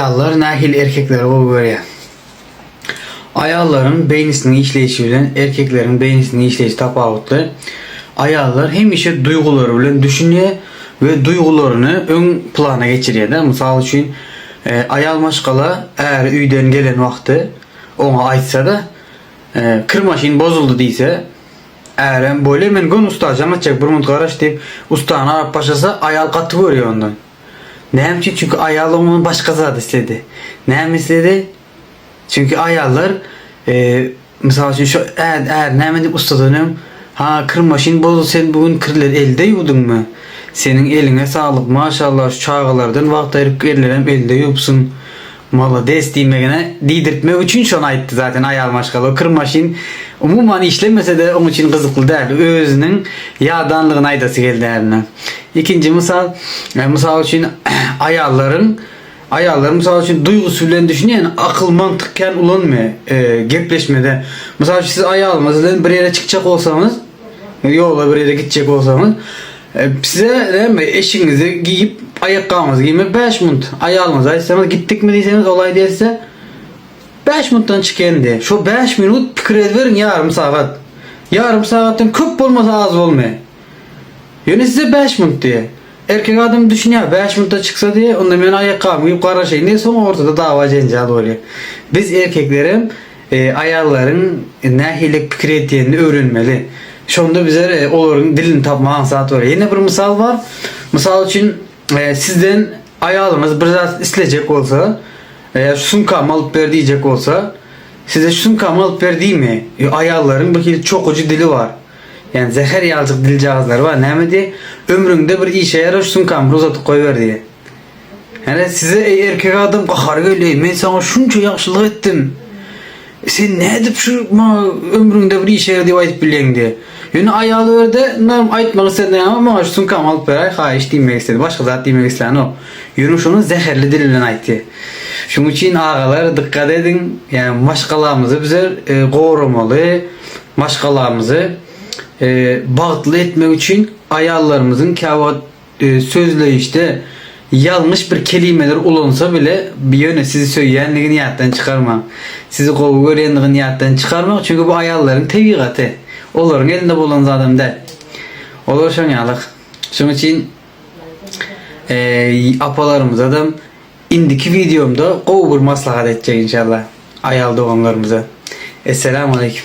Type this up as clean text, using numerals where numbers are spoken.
Ayallar nahil erkekler o böyle. Ayalların beynisinin işleyişi bilen erkeklerin beynisinin işleyişi tapavutlu. Ayallar hem işe duyguları bilen düşünüyor ve duygularını ön plana geçiriyor da. Misal için ayal maşkala eğer üyden gelen vakti ona aytsa da kırmaşın bozuldu deyse eğer böyle men gün usta jamatacak bir mut garaş deyip ustana arap başlasa ayal katı veriyor ondan. Neyim için? Çünkü ayal onu başka zat istedi. Neyim istedi? Çünkü ayallar misal için şu eğer neyim deyip ustadanım ha kırmaşın bozuldu sen bugün kırlar elde yudun mu? Senin eline sağlık maşallah şu çağılardan vakit ayırıp ellerim elde yupsun. Mala desteğimegene didirtme için şuna aitti zaten ayal maşkalı. Kırmaşın umuman işlemese de onun için kızıklı değil. Özünün yağdanlığın aydası geldi eline. İkinci misal için ayalların misal için duygusuyla düşünüyen akıl mantıkken ulanmıyor gepleşmede. Misal için siz ayalınızla bir yere çıkacak olsanız yola bir yere gidecek olsanız size değil mi, eşinizi giyip ayakkabınızı giymek 5 minut. Ayağınızı ayırsanız gittik mi diyseniz olay değilse 5 minuttan çıkayım diye. Şu 5 minut fikir verin yarım saat. Yarım saatten köp olmasa az olmuyor. Yani size 5 minut diye. Erkek adam düşünüyor 5 minutta çıksa diye ondan ben ayakkabımı giyip karaşayım diye sonra ortada dava cencal oluyor. Biz erkeklerin ayarların nehilik fikir ettiğini öğrenmeli. Şunda bize olurun dilini tapmağın saat var. Yine bir misal var. Misal için sizden ayağınız bir zat isteyecek olsa sunkam alıp ver diyecek olsa size sunkam alıp ver değil mi? Ayağların bir çok ucu dili var. Yani zehir yalcık dil cihazları var. Ne mi diye? Ömründe bir işe yarar sunkam uzatıp koyver diye. Yani size erkek adam kahar geliyor. Ben sana şunca yaxşılık ettim. Sen ne edip şu ömründe bir işe yarar diye ayıp bilen diye. Yani ayağı öyle normal aytmak istedi ama bana şu sunkam alıp ver. Ha iş demek istedi. Başka zat demek istedi o. Yani şunu zehirli dilinden aytı. Şunun için ağalar dikkat edin. Yani maşkalarımızı bize korumalı. Maşkalarımızı bağıtlı etmek için ayarlarımızın sözleyişte yanlış bir kelimeler olunsa bile bir yöne sizi söyleyenliği niyetten çıkarma. Sizi kovu görenliği niyetten çıkarma. Çünkü bu ayarların tevigatı. Onların elinde bulunan adam değil. Olur şun yalık. Şunun için apalarımız adam indiki videomda kovu bir maslahat edecek inşallah. Ayal doğanlarımıza. Esselamu Aleyküm.